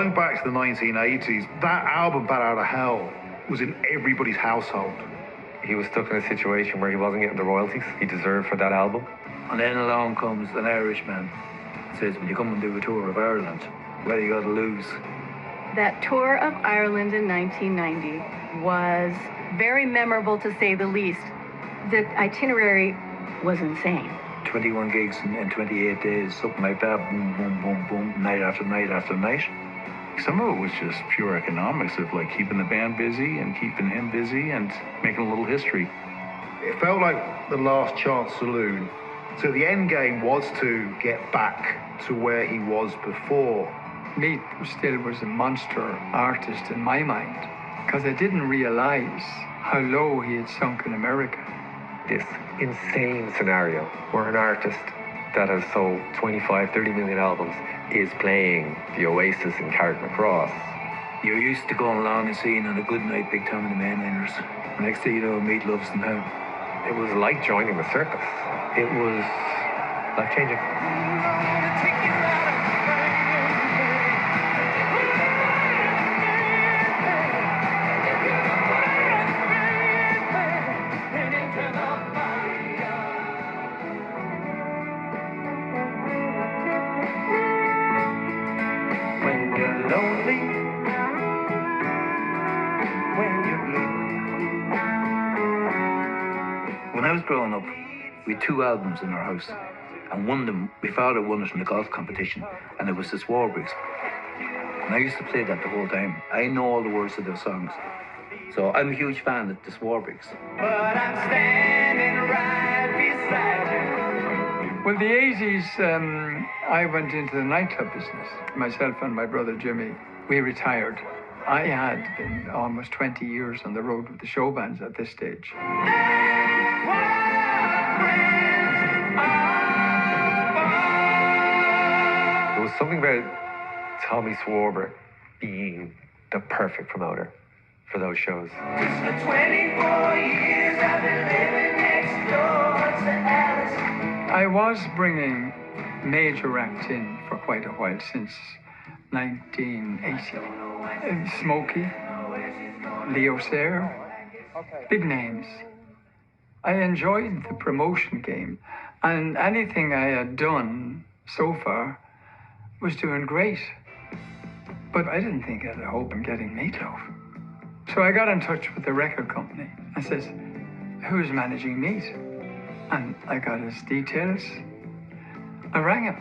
going back to the 1980s, that album, Bat Out of Hell, was in everybody's household. He was stuck in a situation where he wasn't getting the royalties he deserved for that album. And then along comes an Irishman. Says, will you come and do a tour of Ireland? What do you got to lose? That tour of Ireland in 1990 was very memorable, to say the least. The itinerary was insane. 21 gigs in 28 days, something like that. Boom, boom, boom, boom, night after night after night. Some of it was just pure economics of like keeping the band busy and keeping him busy and making a little history. It felt like the last chance saloon. So the end game was to get back to where he was before. Meat still was a monster artist in my mind, because I didn't realize how low he had sunk in America. This insane scenario where an artist that has sold 25, 30 million albums is playing the Oasis in Carrickmacross. You're used to going along and seeing on a good night Big Tom and the Mainliners. Next thing you know, Meat Love's in town. It was like joining the circus. It was life-changing. When you're lonely, when you're blue. When I was growing up, we had 2 albums in our house, and one of them, my father won it in a golf competition, and it was the Swarbriggs. And I used to play that the whole time. I know all the words of those songs. So I'm a huge fan of the Swarbriggs. But I'm standing right beside you. Well, the 80s, I went into the nightclub business. Myself and my brother Jimmy, we retired. I had been almost 20 years on the road with the show bands at this stage. There was something about Tommy Swarbrick being the perfect promoter for those shows. For 24 years I've been living next door to Alice. I was bringing major acts in for quite a while, since 1980. Smokey, Leo Sayer, big names. I enjoyed the promotion game, and anything I had done so far was doing great. But I didn't think I'd hope in getting Meatloaf. So I got in touch with the record company and says, who's managing Meat? And I got his details. I rang him.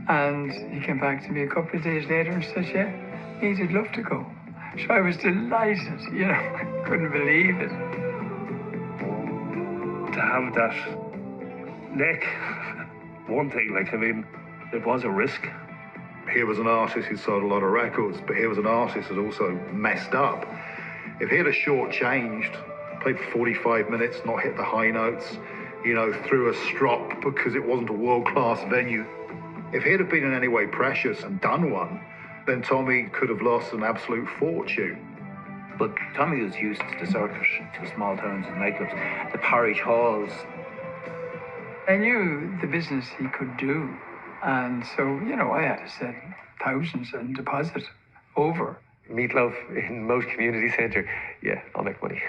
And he came back to me a couple of days later and said, yeah, Meat'd love to go. So I was delighted, you know, I couldn't believe it. To have that neck, one thing, like, I mean, it was a risk. Here was an artist who sold a lot of records, but here was an artist who's also messed up. If he had a short-changed, played for 45 minutes, not hit the high notes, you know, threw a strop because it wasn't a world-class venue. If he'd have been in any way precious and done one, then Tommy could have lost an absolute fortune. But Tommy was used to the circuit, to the small towns and nightclubs, the parish halls. I knew the business he could do. And so, you know, I had to send thousands and deposit over. Meatloaf in Moat Community Centre. Yeah, I'll make money.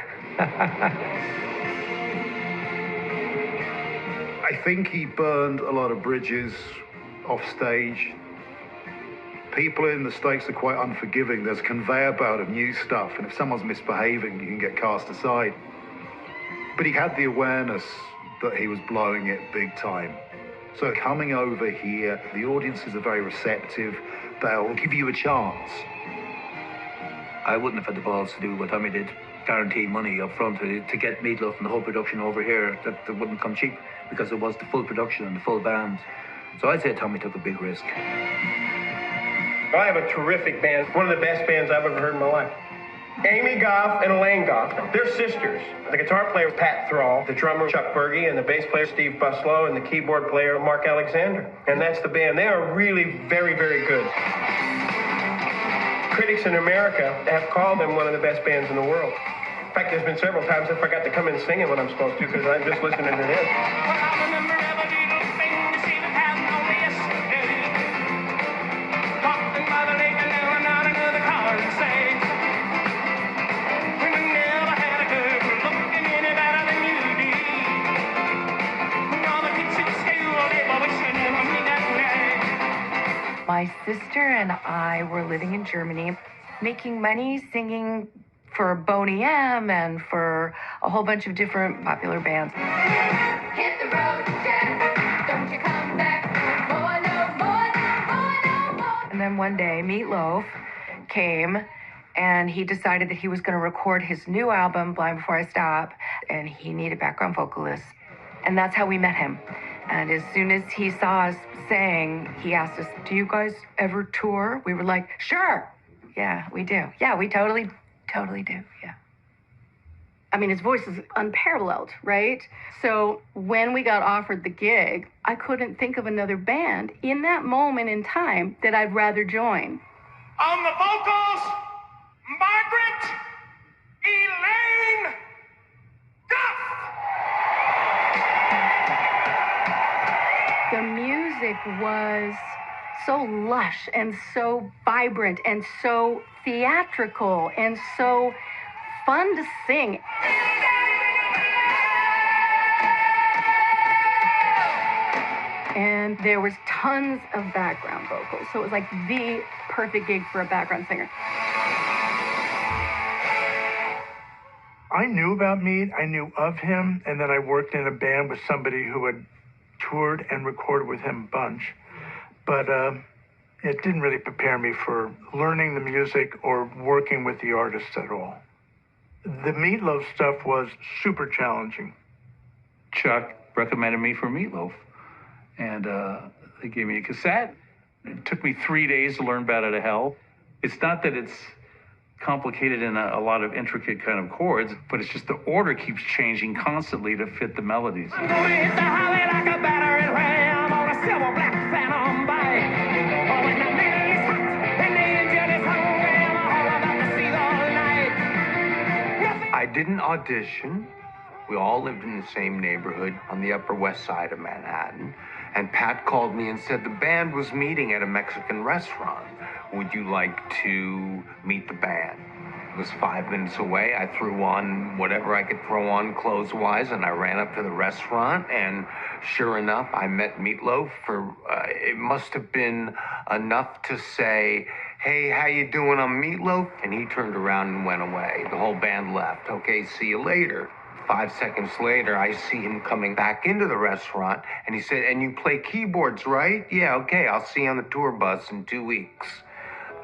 I think he burned a lot of bridges off stage. People in the States are quite unforgiving. There's a conveyor belt of new stuff, and if someone's misbehaving, you can get cast aside. But he had the awareness that he was blowing it big time. So coming over here, the audiences are very receptive. They'll give you a chance. I wouldn't have had the balls to do what Tommy did, guarantee money up front to get Meatloaf and the whole production over here. That wouldn't come cheap, because it was the full production and the full band. So I'd say Tommy took a big risk. I have a terrific band, one of the best bands I've ever heard in my life. Amy Goff and Elaine Goff, they're sisters. The guitar player, Pat Thrall, the drummer, Chuck Berge, and the bass player, Steve Buslow, and the keyboard player, Mark Alexander. And that's the band. They are really very, very good. Critics in America have called them one of the best bands in the world. In fact, there's been several times I forgot to come in singing when I'm supposed to, because I'm just listening to this. Talking by the lake and My sister and I were living in Germany, making money singing for Boney M and for a whole bunch of different popular bands. Hit the road, Jack. Don't you come back. More, no more, no more, no more. And then one day, Meatloaf came and he decided that he was going to record his new album, Blind Before I Stop, and he needed background vocalists. And that's how we met him. And as soon as he saw us sing, he asked us, do you guys ever tour? We were like, sure. Yeah, we do. Yeah, we totally do. Yeah. I mean, his voice is unparalleled, right? So when we got offered the gig, I couldn't think of another band in that moment in time that I'd rather join. On the vocals, Margaret Elaine Duff. The music was so lush and so vibrant and so theatrical and so fun to sing. And there was tons of background vocals, so it was like the perfect gig for a background singer. I knew about Meat, I knew of him, and then I worked in a band with somebody who had toured and recorded with him a bunch. But it didn't really prepare me for learning the music or working with the artists at all. The Meatloaf stuff was super challenging. Chuck recommended me for Meatloaf, and they gave me a cassette. It took me 3 days to learn Bat Out of Hell. It's not that it's complicated in a lot of intricate kind of chords, but it's just the order keeps changing constantly to fit the melodies. I'm gonna hit the highway like a battering ram on a silver black phantom bike. Oh, when the middle is hot and the engine is hungry, I'm all about to see the light. I didn't audition. We all lived in the same neighborhood on the Upper West Side of Manhattan. And Pat called me and said the band was meeting at a Mexican restaurant. Would you like to meet the band? It was 5 minutes away. I threw on whatever I could throw on clothes-wise, and I ran up to the restaurant, and sure enough, I met Meatloaf for, it must have been enough to say, hey, how you doing? I'm Meatloaf. And he turned around and went away. The whole band left. Okay, see you later. 5 seconds later, I see him coming back into the restaurant, and he said, and you play keyboards, right? Yeah, okay, I'll see you on the tour bus in 2 weeks.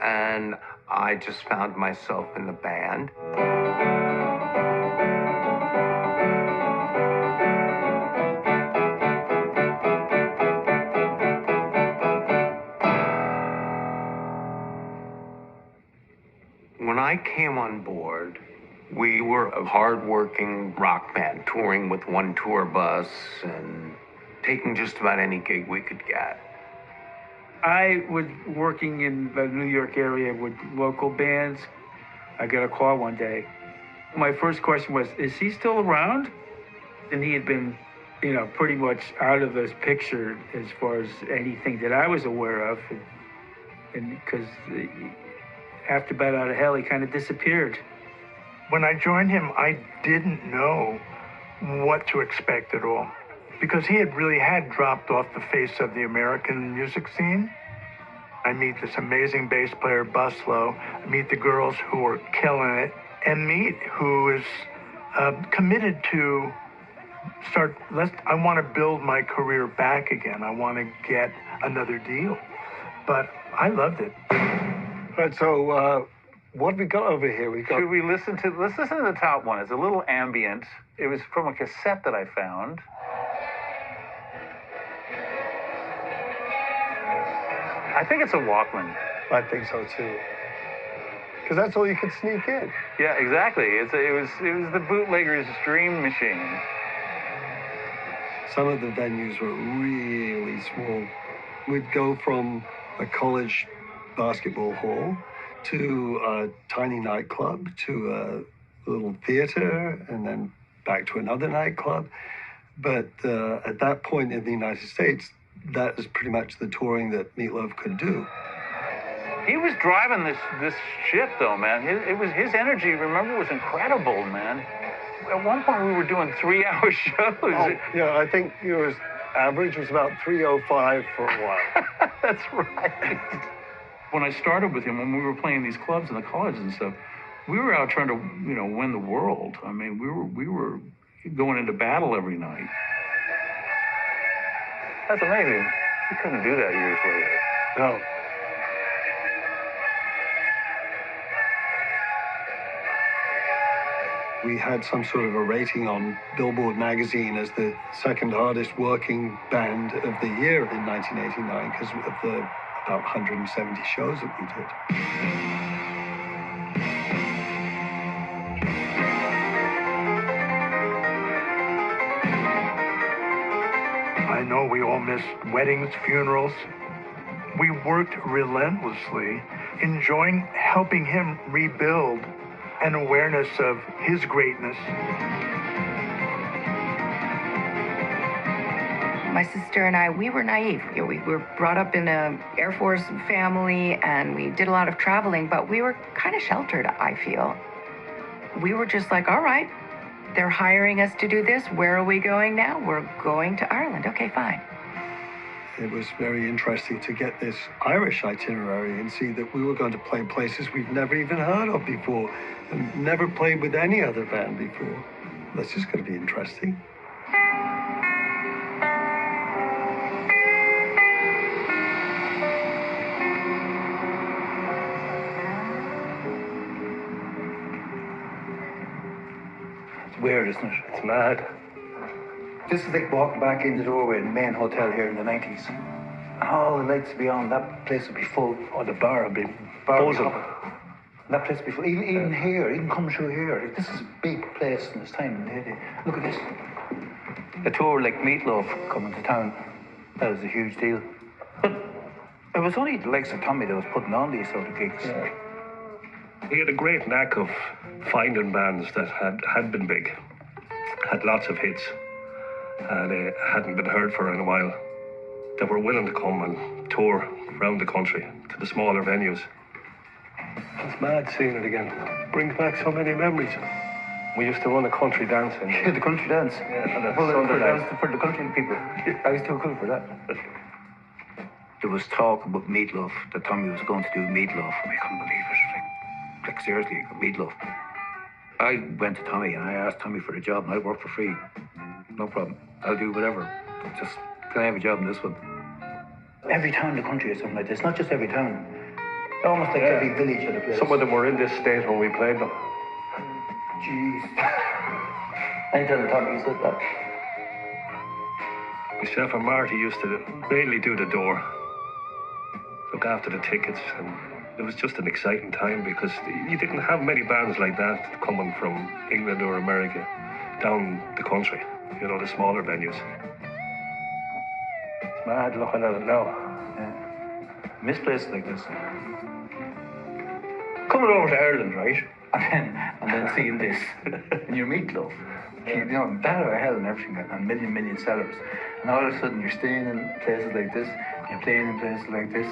And I just found myself in the band. When I came on board, we were a hard-working rock band, touring with one tour bus and taking just about any gig we could get. I was working in the New York area with local bands. I got a call one day. My first question was, is he still around? And he had been, pretty much out of this picture as far as anything that I was aware of. And because after Bat Out of Hell, he kind of disappeared. When I joined him, I didn't know what to expect at all, because he had dropped off the face of the American music scene. I meet this amazing bass player, Buslow. I meet the girls who are killing it, and Meat, who is committed to I want to build my career back again. I want to get another deal. But I loved it. Right, so what have we got over here? Should we let's listen to the top one. It's a little ambient. It was from a cassette that I found. I think it's a Walkman. I think so too. Because that's all you could sneak in. Yeah, exactly. It was the bootlegger's dream machine. Some of the venues were really small. We'd go from a college basketball hall to a tiny nightclub, to a little theater, and then back to another nightclub. But at that point in the United States, that was pretty much the touring that Meatloaf could do. He was driving this ship, though, man. His energy, remember, was incredible, man. At one point, we were doing 3-hour shows. Oh, yeah, I think his average was about 3:05 for a while. That's right. When I started with him, when we were playing these clubs in the colleges and stuff, we were out trying to, win the world. I mean, we were going into battle every night. That's amazing. You couldn't do that years later. No. We had some sort of a rating on Billboard magazine as the second hardest working band of the year in 1989 because of the about 170 shows that we did. I know we all miss weddings, funerals. We worked relentlessly, enjoying helping him rebuild an awareness of his greatness. My sister and I, we were naive. We were brought up in an Air Force family, and we did a lot of traveling, but we were kind of sheltered, I feel. We were just like, all right, they're hiring us to do this. Where are we going now? We're going to Ireland. Okay, fine. It was very interesting to get this Irish itinerary and see that we were going to play places we've never even heard of before and never played with any other band before. That's just going to be interesting. It's weird, isn't it? It's mad. This is like walking back in the doorway in the main hotel here in the 90s. And all the lights would be on, that place would be full. Oh, the bar would be buzzing. That place would be full. Even here, even coming through here. Like, this is a big place in this time. Look at this. A tour like Meatloaf coming to town, that was a huge deal. But it was only the likes of Tommy that was putting on these sort of gigs. Yeah. He had a great knack of finding bands that had been big, had lots of hits, and hadn't been heard for in a while, that were willing to come and tour around the country to the smaller venues. It's mad seeing it again. Brings back so many memories. We used to run a country dance. Yeah, the country dance. Yeah, for the country people. I was too cool for that. There was talk about Meatloaf, that Tommy was going to do Meatloaf. I couldn't believe it. Like seriously, Meatloaf. I went to Tommy and I asked Tommy for a job and I'd work for free. No problem. I'll do whatever. Just, can I have a job in this one? Every town in the country is something like this. Not just every town. Almost like every village had a place. Some of them were in this state when we played them. Jeez. I ain't telling Tommy he said that. Myself and Marty used to mainly do the door, look after the tickets, and it was just an exciting time because you didn't have many bands like that coming from England or America down the country, the smaller venues. It's mad looking at it now. Yeah. Miss places like this. Coming over to Ireland, right? And then seeing this in your Meatloaf. Battle of Hell and everything, and million sellers. And all of a sudden you're staying in places like this, you're playing in places like this,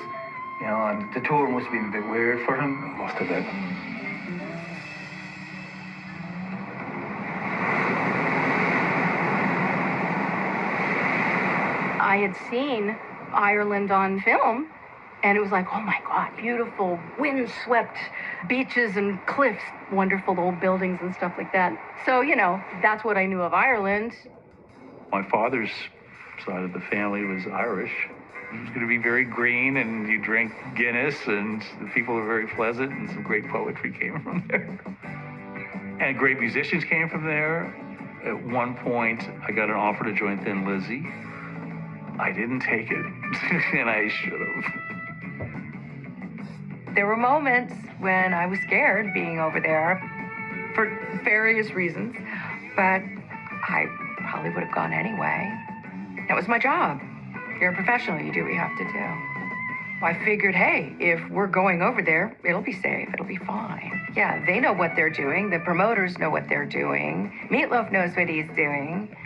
and the tour must have been a bit weird for him. Must have been. I had seen Ireland on film, and it was like, oh my God, beautiful windswept beaches and cliffs, wonderful old buildings and stuff like that. So, that's what I knew of Ireland. My father's side of the family was Irish. It was going to be very green, and you drink Guinness, and the people were very pleasant, and some great poetry came from there. And great musicians came from there. At one point, I got an offer to join Thin Lizzy. I didn't take it, and I should have. There were moments when I was scared being over there for various reasons, but I probably would have gone anyway. That was my job. You're a professional, you do what you have to do. I figured, hey, if we're going over there, it'll be safe, it'll be fine. Yeah, they know what they're doing, the promoters know what they're doing, Meatloaf knows what he's doing.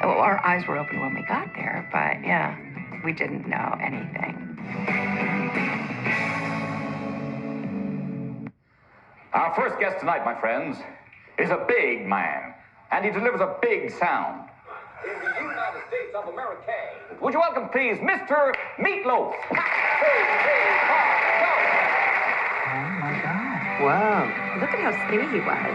Well, our eyes were open when we got there, but yeah, we didn't know anything. Our first guest tonight, my friends, is a big man, and he delivers a big sound. In the United States of America, would you welcome, please, Mr. Meatloaf? Oh my God. Wow. Look at how skinny he was.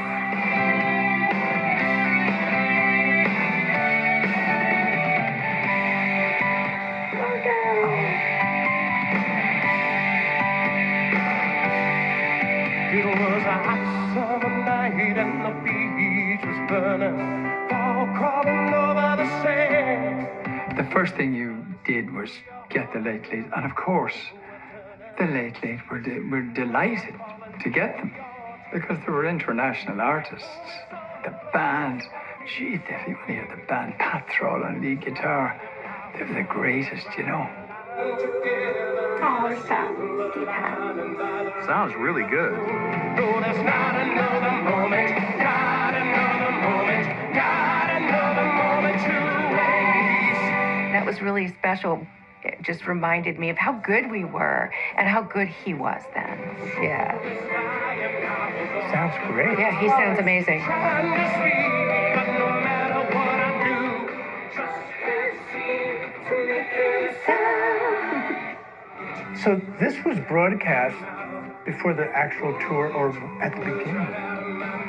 It was a hot summer night and the beach was burning, fog crawling over the sand. The first thing you did was get the Late Late, and of course, the Late Late were delighted to get them because they were international artists. The band, gee, when you had the band, Pat Thrall on lead guitar, they were the greatest, you know. Oh, Pat. Sounds really good. Oh, there's not another moment, not another moment, not another moment to waste. That was really special. It just reminded me of how good we were and how good he was then. Yeah. Sounds great. Yeah, he sounds amazing. Trying to sleep, but no matter what I do, So this was broadcast before the actual tour or at the beginning.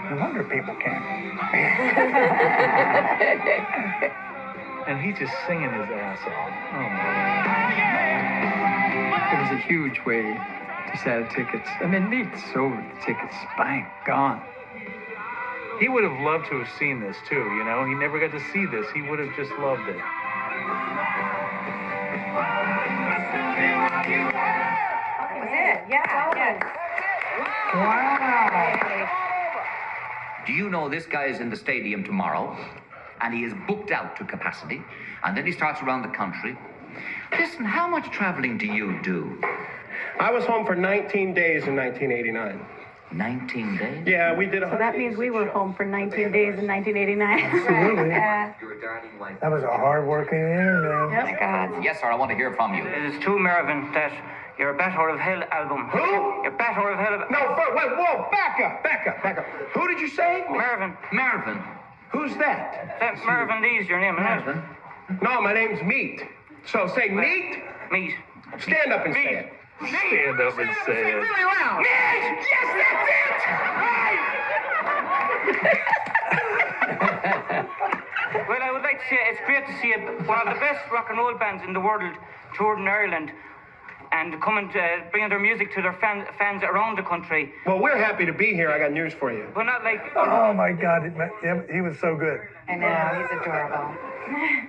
No wonder people came. And he's just singing his ass off. Oh, It was a huge way to sell tickets. I mean, Leeds sold the tickets, bang, gone. He would have loved to have seen this too, you know? He never got to see this. He would have just loved it. That was it. Yeah. Wow. Do you know this guy is in the stadium tomorrow, and he is booked out to capacity, and then he starts around the country? Listen, how much traveling do you do? I was home for 19 days in 1989. 19 days? Yeah, we did So that means we were home for 19 days in 1989. Absolutely. Yeah. That was a hard-working year, man. Oh my God. Yes, sir, I want to hear from you. It is true, Mervyn, that your Battle of Hell album. Who? Your Battle of Hell. No, wait, whoa, back up. Who did you say? Mervyn. Marvin. Who's that? That Mervyn Lee's your name, isn't Marvin? it? No, my name's Meat. So say Meat. Meat. Stand up and say it. Stand up and say it. Really loud. Meat! Yes, that's it! Well, I would like to say it's great to see one of the best rock and roll bands in the world toured in Ireland and coming to bringing their music to their fans around the country. Well, we're happy to be here. I got news for you. But not like... Oh, my God. He was so good. I know, he's adorable.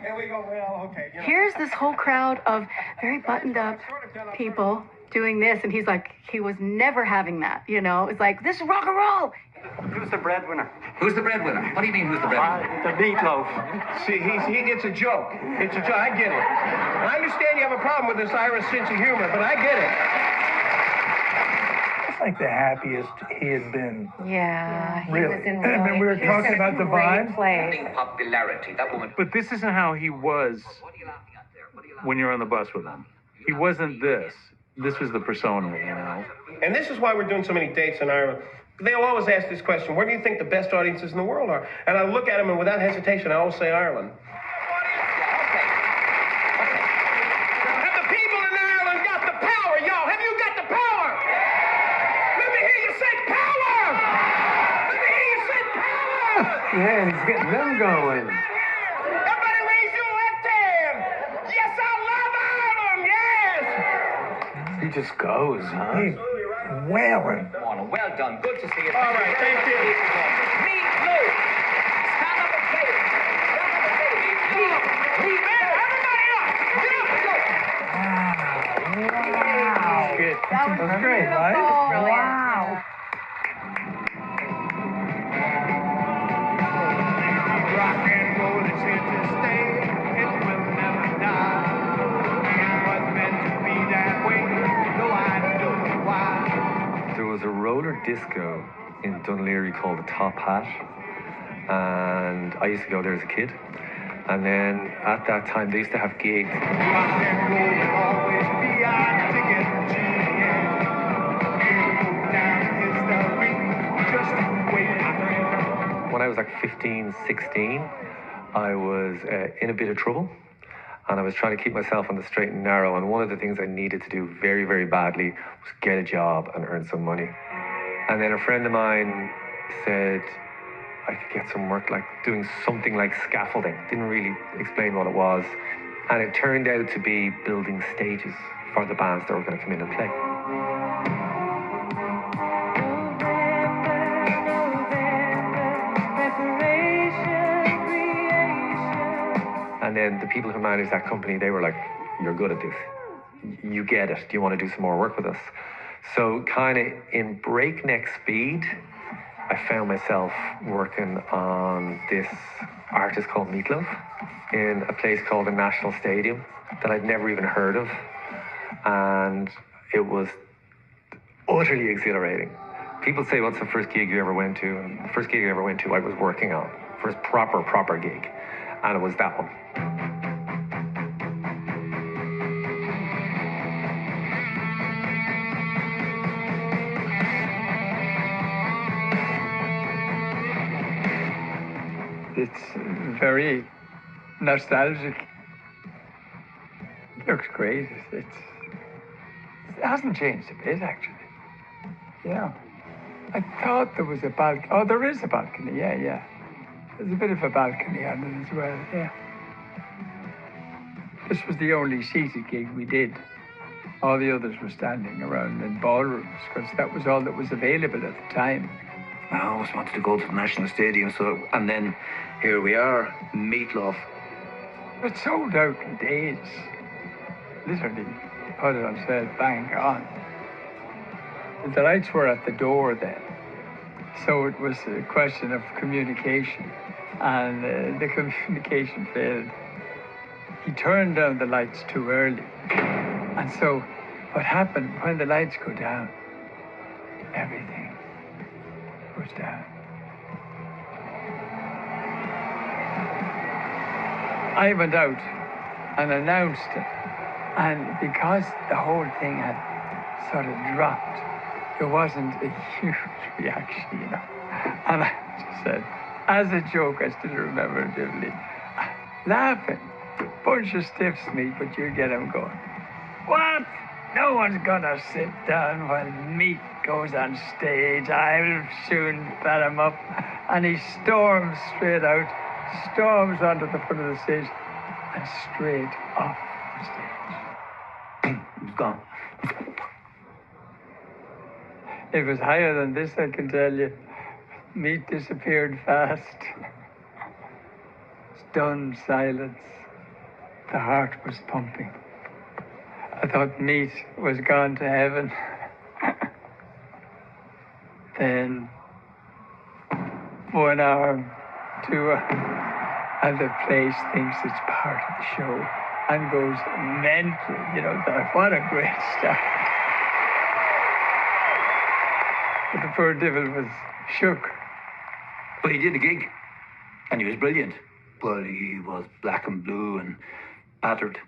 There we go. Well, okay. Here's this whole crowd of very buttoned up people doing this, and he's like, he was never having that, you know? It's like, this is rock and roll. Who's the breadwinner? Who's the breadwinner? What do you mean, who's the breadwinner? The Meatloaf. See, it's a joke. It's a joke. I get it. I understand you have a problem with this Irish sense of humor, but I get it. It's like the happiest he had been. Yeah, he Really? was in I mean, we were he was talking in a about the great vibe. place. Popularity, that woman. But this isn't how he was when you're on the bus with him. He wasn't this. This was the persona, you know? And this is why we're doing so many dates in Ireland. They'll always ask this question, where do you think the best audiences in the world are? And I look at them, and without hesitation, I always say Ireland. Have the people in Ireland got the power, y'all? Have you got the power? Let me hear you say power! Let me hear you say power! Yeah, he's getting them going. Everybody raise your left hand! Yes, I love Ireland, yes! He just goes, huh? He's wailing. Well done. Good to see you. All right, thank you. Meatloaf. Stand up and say it. Wow. Good. That was great, right? Wow. Rock and roll is here to stay. It will never die. It was meant to be that way. No, I don't know why. There was a roller disco in Dunleary called the Top Hat, and I used to go there as a kid. And then at that time, they used to have gigs. Rock and roll will always be our ticket to the end. It'll go down in history. Just wait, my friend. When I was like 15, 16, I was in a bit of trouble. and I was trying to keep myself on the straight and narrow. And one of the things I needed to do very, very badly was get a job and earn some money. And then a friend of mine said I could get some work like doing something like scaffolding. Didn't really explain what it was. And it turned out to be building stages for the bands that were going to come in and play. And then the people who managed that company, they were like, you're good at this. You get it. Do you want to do some more work with us? So kind of in breakneck speed, I found myself working on this artist called Meatloaf in a place called the National Stadium that I'd never even heard of. And it was utterly exhilarating. People say, what's the first gig you ever went to? And the first gig I ever went to, I was working on. First proper gig. And it was that one. It's very nostalgic. It looks great. It hasn't changed a bit, actually. Yeah. I thought there was a balcony. Oh, there is a balcony. Yeah. There's a bit of a balcony on it as well. Yeah. This was the only seated gig we did. All the others were standing around in ballrooms because that was all that was available at the time. I always wanted to go to the National Stadium, and then here we are, Meatloaf. It sold out in days. Literally, put it on sale, bang on. The lights were at the door then, so it was a question of communication, and the communication failed. He turned down the lights too early, and so what happened when the lights go down, everything goes down. I went out and announced it, and because the whole thing had sort of dropped, there wasn't a huge reaction, you know. And I just said, as a joke, I still remember it vividly, laughing, bunch of stiffs me, but you get him going. What? No one's gonna sit down when Meat goes on stage. I'll soon bat him up. And he storms straight out, storms onto the foot of the stage, and straight off the stage. He's gone. It was higher than this, I can tell you. Meat disappeared fast. Stunned silence. The heart was pumping. I thought Meat was gone to heaven. Then one arm, two arms, and the place thinks it's part of the show and goes mental. You know, what a great start. But the poor devil was shook. But he did a gig, and he was brilliant. But he was black and blue and battered.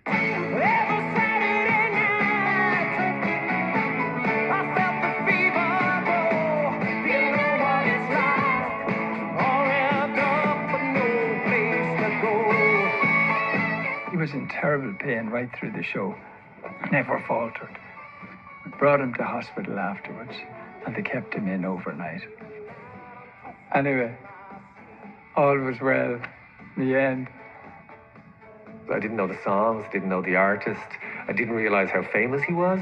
He was in terrible pain right through the show. Never faltered. We brought him to hospital afterwards, and they kept him in overnight. Anyway, all was well in the end. I didn't know the songs, didn't know the artist. I didn't realize how famous he was.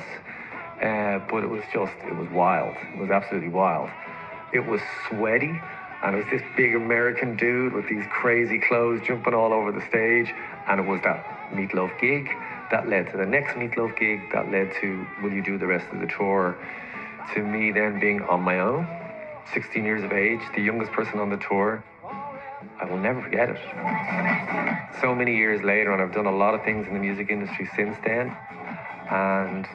But it was wild. It was absolutely wild. It was sweaty, and it was this big American dude with these crazy clothes jumping all over the stage. And it was that Meatloaf gig that led to the next Meatloaf gig that led to will you do the rest of the tour, to me then being on my own, 16 years of age, the youngest person on the tour. I will never forget it. So many years later, and I've done a lot of things in the music industry since then, and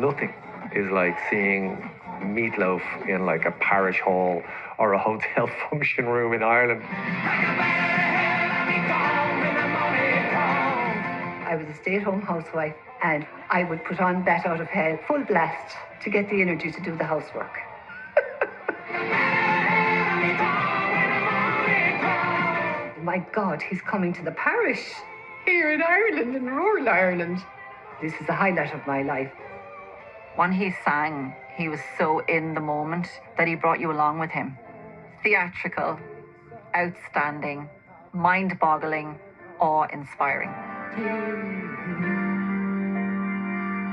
nothing is like seeing Meatloaf in like a parish hall or a hotel function room in Ireland. I was a stay-at-home housewife, and I would put on Bat Out of Hell full blast to get the energy to do the housework. My God, he's coming to the parish. here in Ireland, in rural Ireland. This is the highlight of my life. When he sang, he was so in the moment that he brought you along with him. Theatrical, outstanding, mind-boggling, awe-inspiring.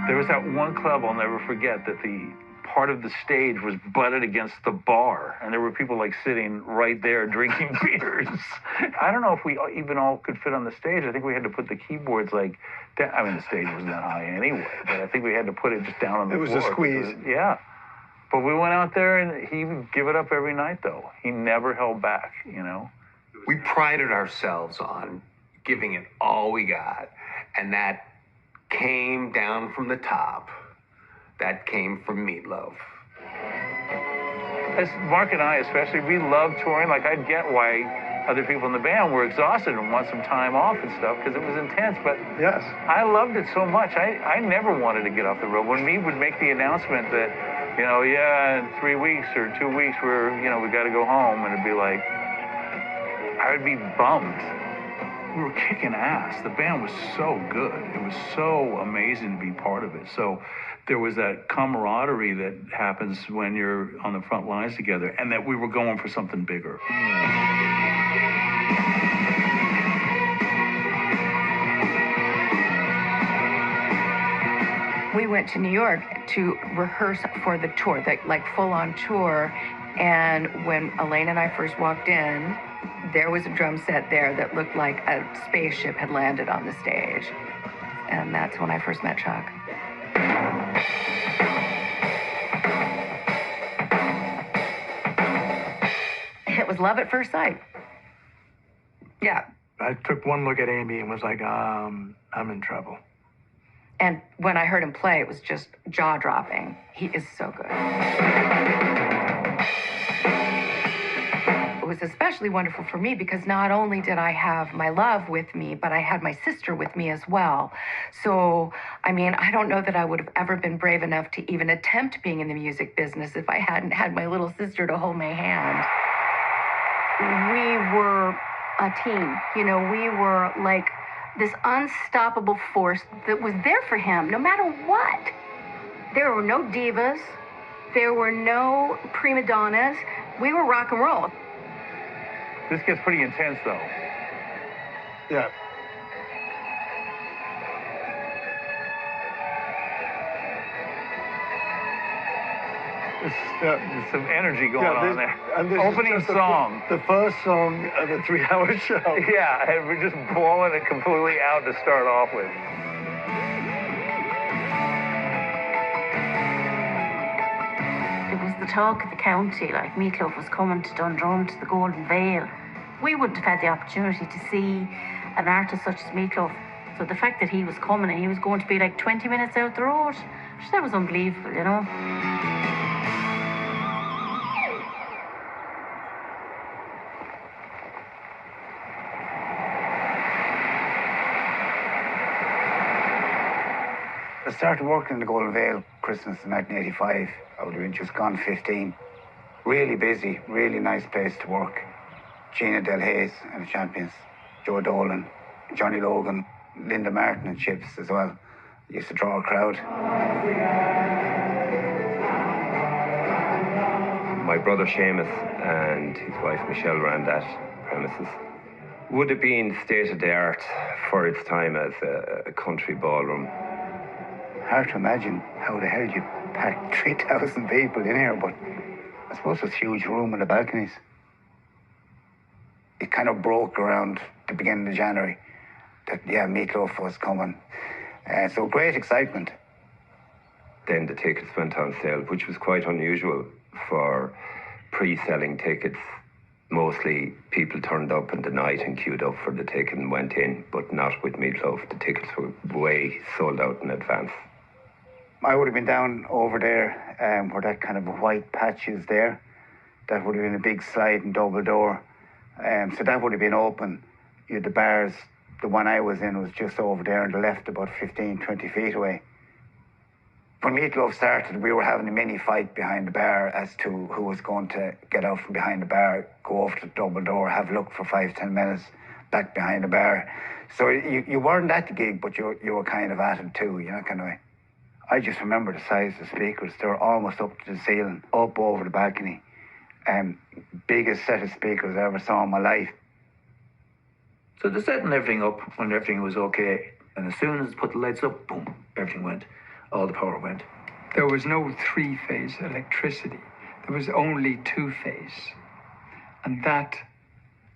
There was that one club I'll never forget that the part of the stage was butted against the bar, and there were people like sitting right there drinking beers. I don't know if we even all could fit on the stage. I think we had to put the keyboards like down. I mean, the stage wasn't that high anyway, but I think we had to put it just down on the floor. It was a squeeze. Yeah. But we went out there, and he would give it up every night, though. He never held back, you know? We prided ourselves on giving it all we got, and that came down from the top. That came from Meatloaf. As Mark and I especially, we love touring. Like, I'd get why other people in the band were exhausted and want some time off and stuff, because it was intense. But yes, I loved it so much. I never wanted to get off the road. When Meat would make the announcement that, you know, yeah, in 3 weeks or 2 weeks, we got to go home, and it'd be like, I would be bummed. We were kicking ass. The band was so good. It was so amazing to be part of it. So there was that camaraderie that happens when you're on the front lines together, and that we were going for something bigger. We went to New York to rehearse for the tour, like full-on tour. And when Elaine and I first walked in, there was a drum set there that looked like a spaceship had landed on the stage. And that's when I first met Chuck. It was love at first sight. Yeah. I took one look at Amy and was like, I'm in trouble. And when I heard him play, it was just jaw-dropping. He is so good. It was especially wonderful for me because not only did I have my love with me, but I had my sister with me as well. So, I mean, I don't know that I would have ever been brave enough to even attempt being in the music business if I hadn't had my little sister to hold my hand. We were a team. You know, we were like this unstoppable force that was there for him no matter what. There were no divas. There were no prima donnas. We were rock and roll. This gets pretty intense, though. Yeah. There's some energy going on there. And this opening is just song. The first song of a 3-hour show. Yeah, and we're just blowing it completely out to start off with. It was the talk of the county, like Meatloaf was coming to Dundrum, to the Golden Veil. We wouldn't have had the opportunity to see an artist such as Meatloaf. So the fact that he was coming and he was going to be like 20 minutes out the road, that was unbelievable, you know. I started working in the Golden Veil Christmas in 1985. I would have been just gone 15. Really busy, really nice place to work. Gina Del Hayes and the Champions, Joe Dolan, Johnny Logan, Linda Martin and Chips as well. Used to draw a crowd. My brother Seamus and his wife Michelle ran that premises. Would have been state-of-the-art for its time as a country ballroom. Hard to imagine how the hell you packed 3,000 people in here, but I suppose it's a huge room in the balconies. It kind of broke around the beginning of January that, yeah, Meatloaf was coming. So great excitement. Then the tickets went on sale, which was quite unusual for pre-selling tickets. Mostly people turned up in the night and queued up for the ticket and went in, but not with Meatloaf. The tickets were way sold out in advance. I would have been down over there where that kind of white patch is there. That would have been a big sliding double door. So that would have been open. You had the bars. The one I was in was just over there on the left, about 15, 20 feet away. When Meatloaf started, we were having a mini fight behind the bar as to who was going to get out from behind the bar, go over to the double door, have a look for 5-10 minutes, back behind the bar. So you weren't at the gig, but you were kind of at it too, you know, kind of way. I just remember the size of the speakers. They were almost up to the ceiling, up over the balcony. Biggest set of speakers I ever saw in my life. So they're setting everything up when everything was okay. And as soon as put the lights up, boom, everything went. All the power went. There was no three-phase electricity. There was only two-phase. And that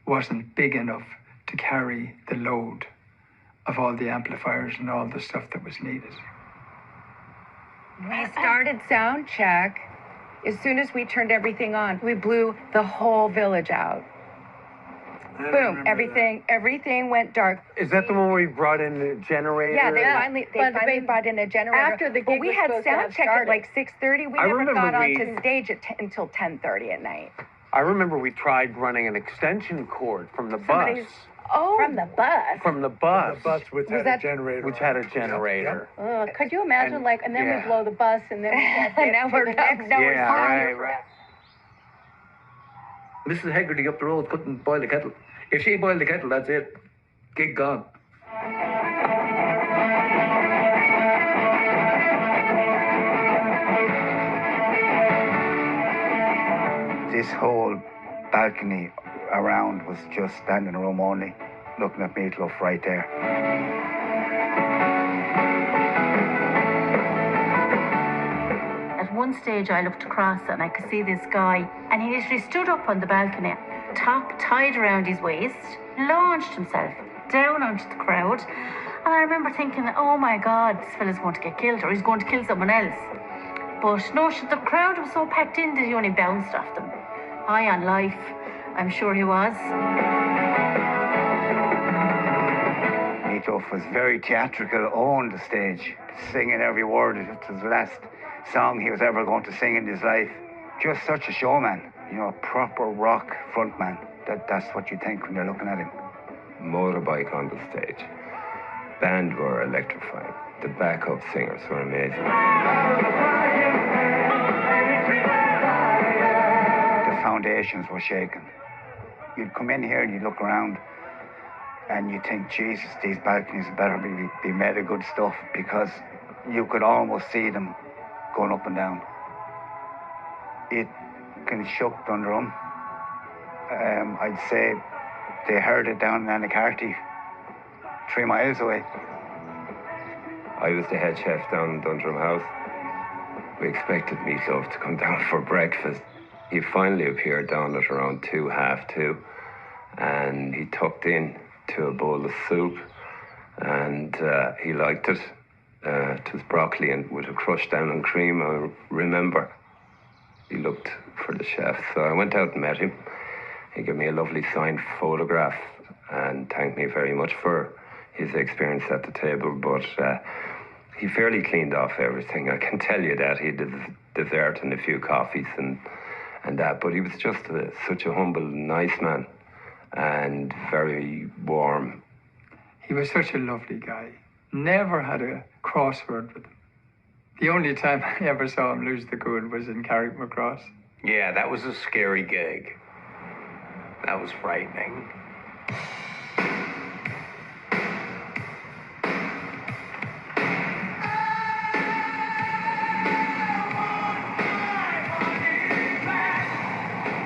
wasn't big enough to carry the load of all the amplifiers and all the stuff that was needed. We started sound check. As soon as we turned everything on, we blew the whole village out. Boom, everything went dark. Is that the one where you brought in the generator? Yeah, they finally brought in a generator. After the gig we was had supposed to sound have check started. at like 6:30. We I never remember got we- onto stage until 10:30 at night. I remember we tried running an extension cord from the bus. Oh, from the bus. From the bus. The bus which had a generator. Which had a generator. Could you imagine, and then we blow the bus, and then we can't And now we're right. Mrs. Hegarty up the road couldn't boil the kettle. If she boiled the kettle, that's it. Gig gone. This whole balcony around was just standing room only, looking at Meatloaf right there. At one stage, I looked across and I could see this guy, and he literally stood up on the balcony, top tied around his waist, launched himself down onto the crowd. And I remember thinking, oh my God, this fella's going to get killed, or he's going to kill someone else. But no, the crowd was so packed in that he only bounced off them. High on life, I'm sure he was. Meatloaf was very theatrical, owned the stage, singing every word. It was the last song he was ever going to sing in his life. Just such a showman, you know, a proper rock frontman. That's what you think when you're looking at him. Motorbike on the stage. Band were electrifying. The backup singers were amazing. The foundations were shaken. You'd come in here and you'd look around and you'd think, Jesus, these balconies better be made of good stuff, because you could almost see them going up and down. It kind of shook under them. I'd say they heard it down in Anacarty, 3 miles away. I was the head chef down in Dundrum House. We expected Meatloaf to come down for breakfast. He finally appeared down at around 2:30, and he tucked in to a bowl of soup, and he liked it. It was broccoli and with a crushed down and cream, I remember. He looked for the chef, so I went out and met him. He gave me a lovely signed photograph and thanked me very much for his experience at the table, but he fairly cleaned off everything. I can tell you that. He did dessert and a few coffees and that, but he was just such a humble, nice man and very warm. He was such a lovely guy. Never had a crossword with him. The only time I ever saw him lose the cool was in Carrickmacross. Yeah, that was a scary gig. That was frightening.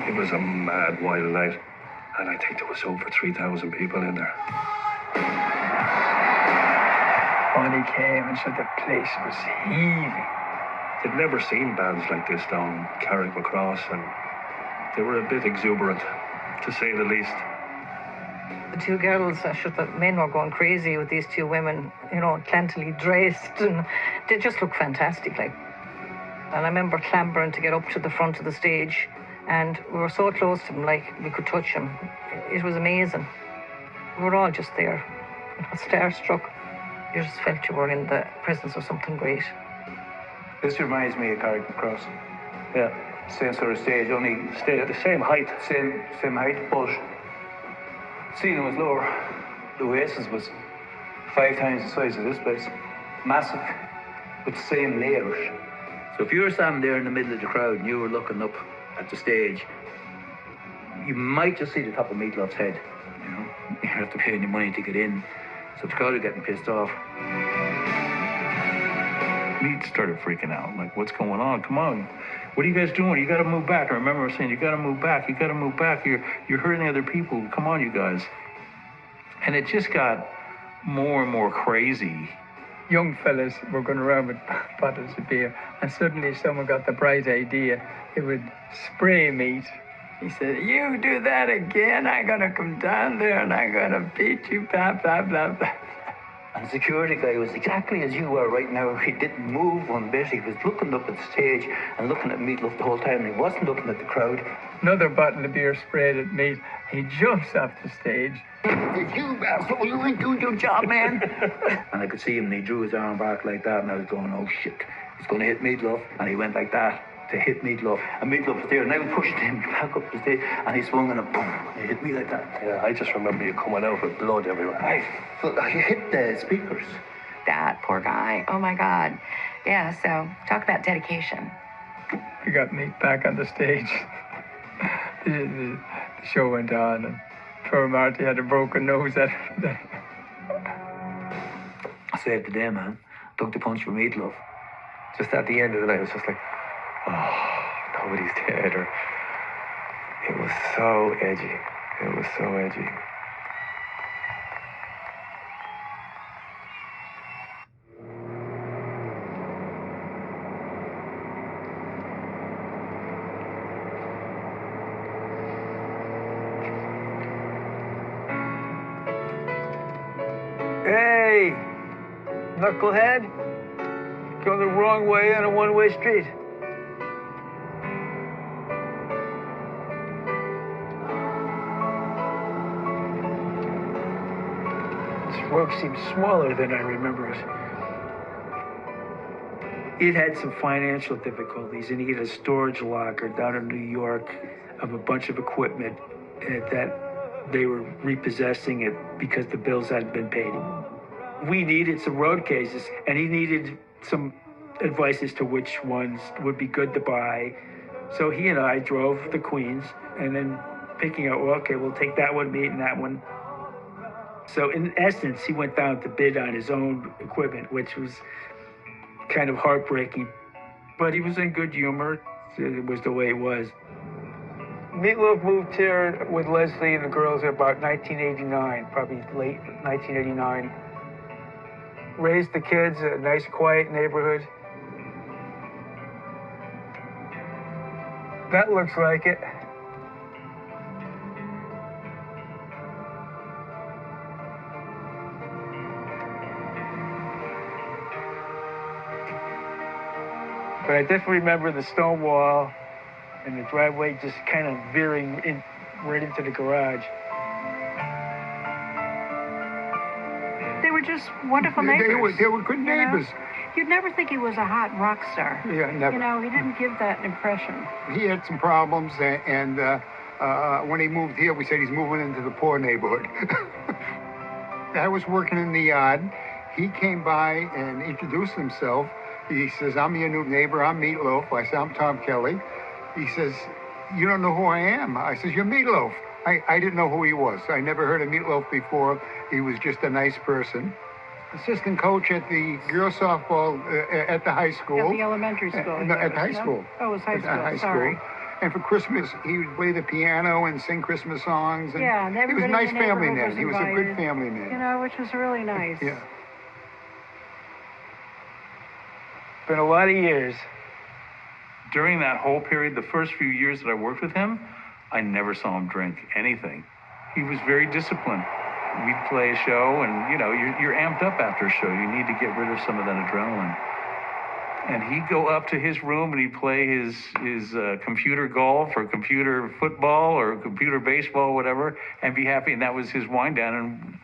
It was a mad, wild night, and I think there was over 3,000 people in there. When he came and said the place was heaving. They'd never seen bands like this down Carrickmacross, and they were a bit exuberant, to say the least. The two girls, the men were going crazy with these two women, you know, clantily dressed, and they just looked fantastic, like. And I remember clambering to get up to the front of the stage, and we were so close to them, like we could touch them. It was amazing. We were all just there, you know, starstruck. You just felt you were in the presence of something great. This reminds me of Carrickmacross. Yeah. Same sort of stage, only the same height. Same height, but ceiling was lower. The Oasis was 5 times the size of this place. Massive, with the same layout. So if you were standing there in the middle of the crowd and you were looking up at the stage, you might just see the top of Meatloaf's head, you know. You have to pay any money to get in. So the crowd are getting pissed off. Meat started freaking out. Like, what's going on? Come on. What are you guys doing? You got to move back. I remember saying, you got to move back. You got to move back. You're hurting other people. Come on, you guys. And it just got more and more crazy. Young fellas were going around with bottles of beer, and suddenly someone got the bright idea. They would spray meat. He said, "You do that again, I'm going to come down there and I'm going to beat you, blah, blah, blah, blah." And the security guy was exactly as you were right now. He didn't move one bit. He was looking up at the stage and looking at Meatloaf the whole time. And he wasn't looking at the crowd. Another bottle of beer sprayed at meat. He jumps off the stage. "If you asshole, you ain't doing your job, man." And I could see him, and he drew his arm back like that, and I was going, "Oh shit, he's going to hit Meatloaf." And he went like that to hit Meatloaf. And Meatloaf was there, and I pushed him back up the stage, and he swung, and boom, he hit me like that. Yeah, I just remember you coming out with blood everywhere. He hit the speakers. That poor guy. Oh my God. Yeah, so talk about dedication. We got meat back on the stage. The show went on, and poor Marty had a broken nose after that. I saved the day, man. Took the punch for Meatloaf. Just at the end of the night, it was just like, oh, nobody's dead. Or it was so edgy. It was so edgy. Hey, knucklehead, going the wrong way on a one-way street. This road seems smaller than I remember it. He'd had some financial difficulties, and he had a storage locker down in New York of a bunch of equipment that they were repossessing it because the bills hadn't been paid. We needed some road cases, and he needed some advice as to which ones would be good to buy. So he and I drove to Queens, and then picking out, well, okay, we'll take that one, meat, and that one. So in essence, he went down to bid on his own equipment, which was kind of heartbreaking. But he was in good humor. It was the way it was. Meatloaf moved here with Leslie and the girls in about 1989, probably late 1989. Raised the kids, a nice, quiet neighborhood. That looks like it. But I definitely remember the stone wall and the driveway just kind of veering in right into the garage. They were just wonderful neighbors. They were good neighbors. You'd never think he was a hot rock star. Yeah, never. You know, he didn't give that impression. He had some problems, and when he moved here, we said he's moving into the poor neighborhood. I was working in the yard. He came by and introduced himself. He says, "I'm your new neighbor. I'm Meatloaf." I said, "I'm Tom Kelly." He says, "You don't know who I am." I says, "You're Meatloaf." I didn't know who he was. I never heard of Meatloaf before. He was just a nice person. Assistant coach at the girls softball at the high school. At the elementary school. No, at the high school. Oh, it was high school. At high Sorry. school. And for Christmas, he would play the piano and sing Christmas songs. And Yeah, and he was a everybody nice in the family neighborhood man. was He was a good invited, family man. You know, which was really nice. Yeah. Been a lot of years. During that whole period, the first few years that I worked with him, I never saw him drink anything. He was very disciplined. We'd play a show, and you're amped up after a show. You need to get rid of some of that adrenaline. And he'd go up to his room and he'd play his computer golf or computer football or computer baseball, whatever, and be happy. And that was his wind down, and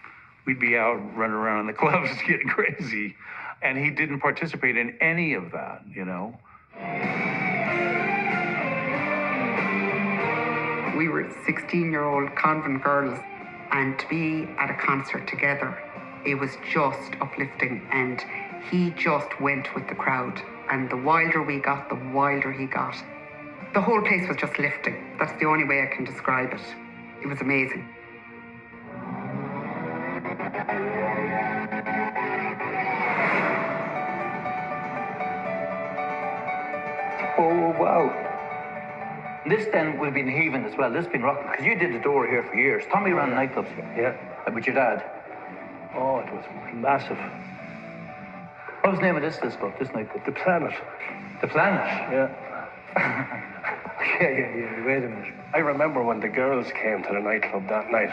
we'd be out running around in the clubs getting crazy. And he didn't participate in any of that, We were 16-year-old convent girls, and to be at a concert together, it was just uplifting, and he just went with the crowd. And the wilder we got, the wilder he got. The whole place was just lifting. That's the only way I can describe it. It was amazing. Oh, wow. This then would have been heaving as well. This has been rocking, because you did the door here for years. Tommy ran nightclubs here. Yeah. With your dad. Oh, it was massive. What was the name of this club, this nightclub? The Planet. The Planet? Yeah. Yeah. Wait a minute. I remember when the girls came to the nightclub that night.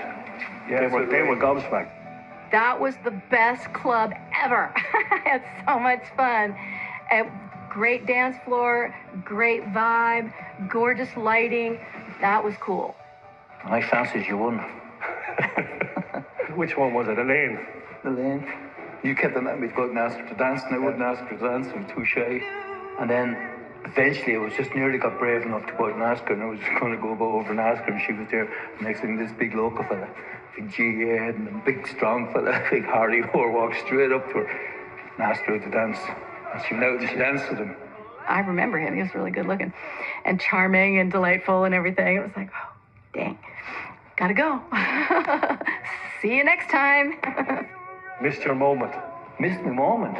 Yeah, they were gobsmacked. That was the best club ever. I had so much fun. Great dance floor, great vibe, gorgeous lighting. That was cool. I fancied you won. Which one was it? Elaine? Elaine. You kept on letting me go out and ask her to dance, and I wouldn't ask her to dance. I was too shy. And then eventually I was just nearly got brave enough to go out and ask her, and I was just going to go over and ask her, and she was there. Next thing, this big local fella, big GA head, and a big strong fella, big Hardy Whore, walked straight up to her and asked her to dance. And she went out and she danced with him. I remember him. He was really good looking and charming and delightful and everything. It was like, oh, dang, gotta go. See you next time. Missed your moment. Missed my moment?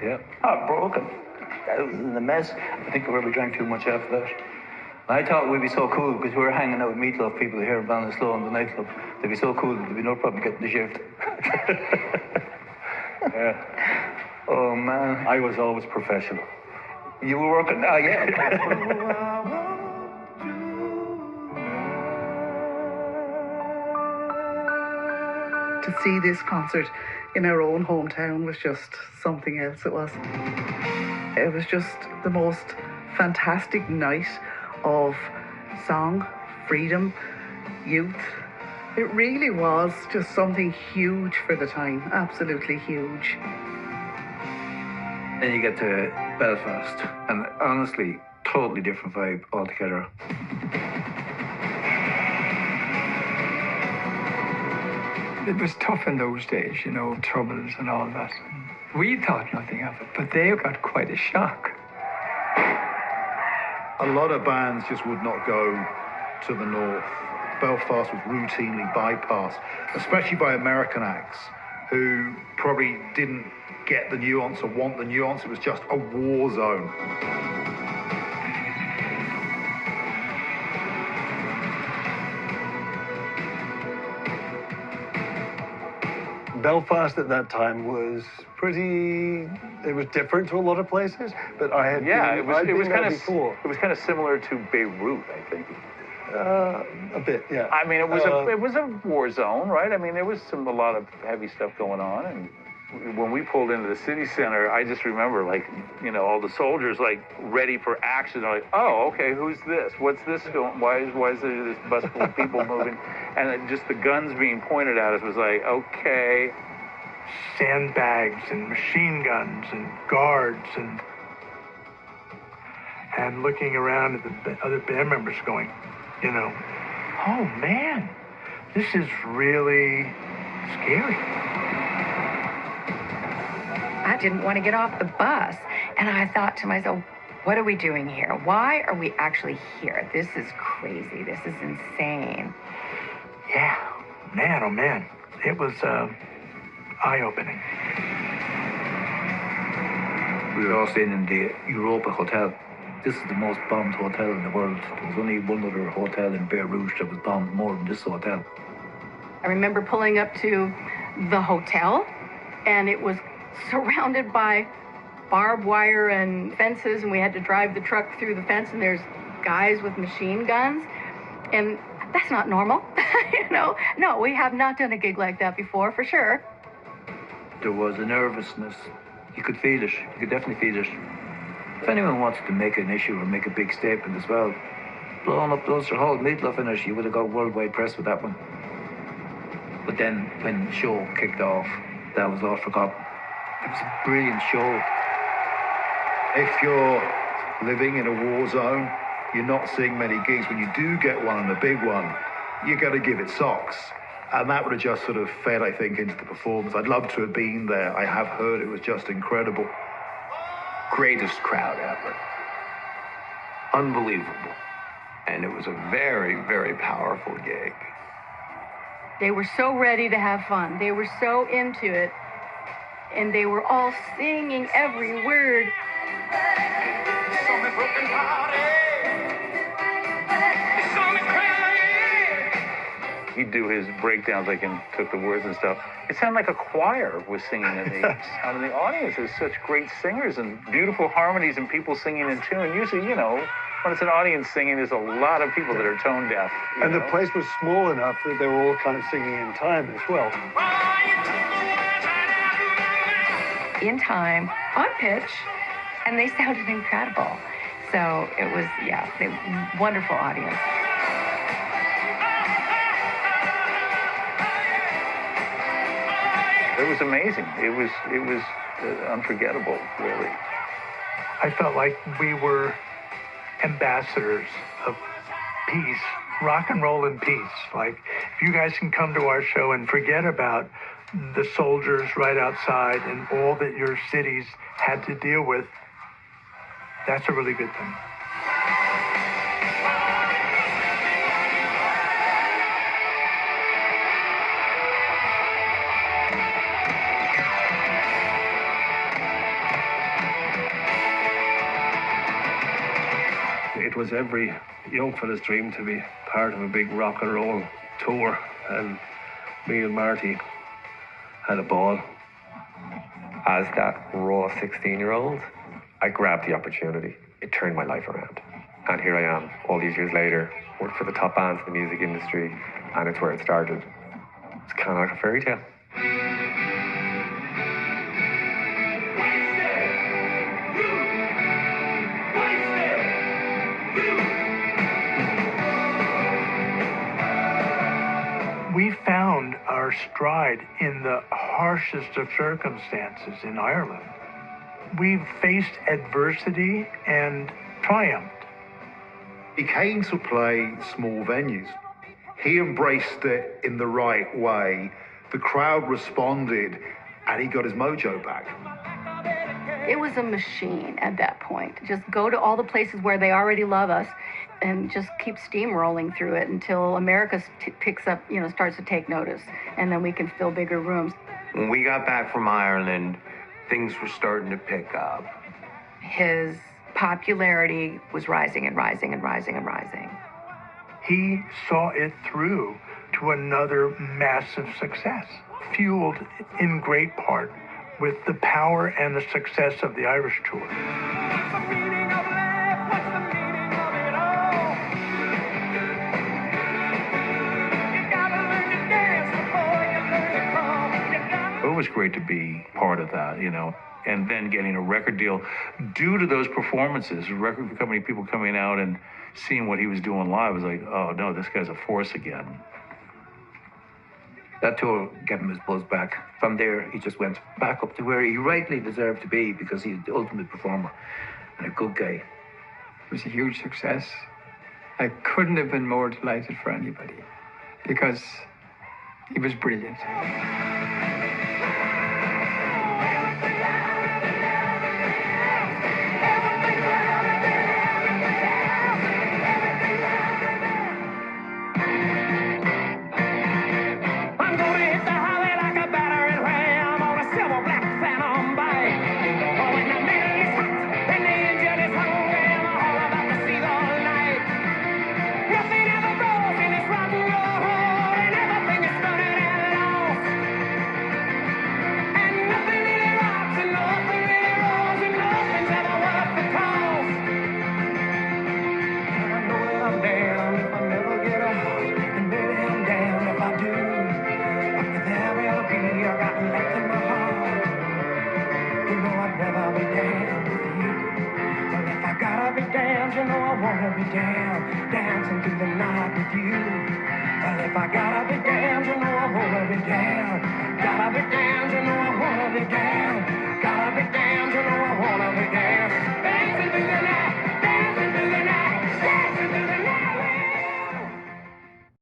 Yeah. Heartbroken. I was in a mess. I think I probably drank too much after that. I thought we'd be so cool because we were hanging out with Meatloaf people here in Ballinasloe in the nightclub. They'd be so cool that there'd be no problem getting the shift. Yeah. Oh, man. I was always professional. You were working? Oh, yeah. To see this concert in our own hometown was just something else. It was just the most fantastic night of song, freedom, youth. It really was just something huge for the time, absolutely huge. Then you get to Belfast, and honestly, totally different vibe altogether. It was tough in those days, you know, troubles and all that. We thought nothing of it, but they got quite a shock. A lot of bands just would not go to the north. Belfast was routinely bypassed, especially by American acts who probably didn't get the nuance or want the nuance. It was just a war zone. Belfast at that time was it was different to a lot of places, but I had it was kind of before. It was kind of similar to Beirut, I think. A bit, yeah. I mean, it was a war zone, right? I mean, there was a lot of heavy stuff going on, and when we pulled into the city center, I just remember, like, you know, all the soldiers, like, ready for action. They're like, oh, okay, who's this? What's this going? Why is there this bus full of people moving? And just the guns being pointed at us was like, okay. Sandbags and machine guns and guards and looking around at the other band members going, you know, oh man, this is really scary. I didn't want to get off the bus. And I thought to myself, what are we doing here? Why are we actually here? This is crazy. This is insane. Yeah, man, oh man. It was eye-opening. We were all staying in the Europa Hotel. This is the most bombed hotel in the world. There was only one other hotel in Beirut that was bombed more than this hotel. I remember pulling up to the hotel, and it was surrounded by barbed wire and fences, and we had to drive the truck through the fence, and there's guys with machine guns, and that's not normal. You know, no, we have not done a gig like that before, for sure. There was a nervousness. You could feel it. You could definitely feel it. If anyone wanted to make an issue or make a big statement as well, blowing up Ulster Hall, Meatloaf in it, you would have got worldwide press with that one. But then when the show kicked off, that was all forgotten. It was a brilliant show. If you're living in a war zone, you're not seeing many gigs. When you do get one, and a big one, you got to give it socks. And that would have just sort of fed, I think, into the performance. I'd love to have been there. I have heard it was just incredible. Greatest crowd ever. Unbelievable. And it was a very, very powerful gig. They were so ready to have fun. They were so into it. and they were all singing every word. He'd do his breakdowns like and took the words and stuff. It sounded like a choir was singing in the out in the audience. There's such great singers and beautiful harmonies and people singing in tune. Usually, you know, when it's an audience singing, there's a lot of people that are tone deaf. And the place was small enough that they were all kind of singing in time as well. In time, on pitch, and they sounded incredible. So it was, yeah, a wonderful audience. It was amazing. It was unforgettable, really. I felt like we were ambassadors of peace, rock and roll and peace. Like, if you guys can come to our show and forget about the soldiers right outside and all that your cities had to deal with, that's a really good thing. It was every young fella's dream to be part of a big rock and roll tour, and me and Marty had a ball. As that raw 16-year-old, I grabbed the opportunity. It turned my life around. And here I am, all these years later, worked for the top bands in the music industry, and it's where it started. It's kind of like a fairy tale. We found our stride in the harshest of circumstances in Ireland. We faced adversity and triumphed. He came to play small venues. He embraced it in the right way. The crowd responded, and he got his mojo back. It was a machine at that point. Just go to all the places where they already love us and just keep steamrolling through it until America picks up, you know, starts to take notice, and then we can fill bigger rooms. When we got back from Ireland, things were starting to pick up. His popularity was rising and rising and rising and rising. He saw it through to another massive success, fueled in great part with the power and the success of the Irish tour. It was great to be part of that, you know, and then getting a record deal due to those performances. Record company people coming out and seeing what he was doing live was like, oh no, this guy's a force again. That tour gave him his buzz back. From there, he just went back up to where he rightly deserved to be because he's the ultimate performer and a good guy. It was a huge success. I couldn't have been more delighted for anybody because he was brilliant. you know I wanna be down, dancing through the night with you. Well, if I gotta be damned, you know I wanna be down, gotta be down.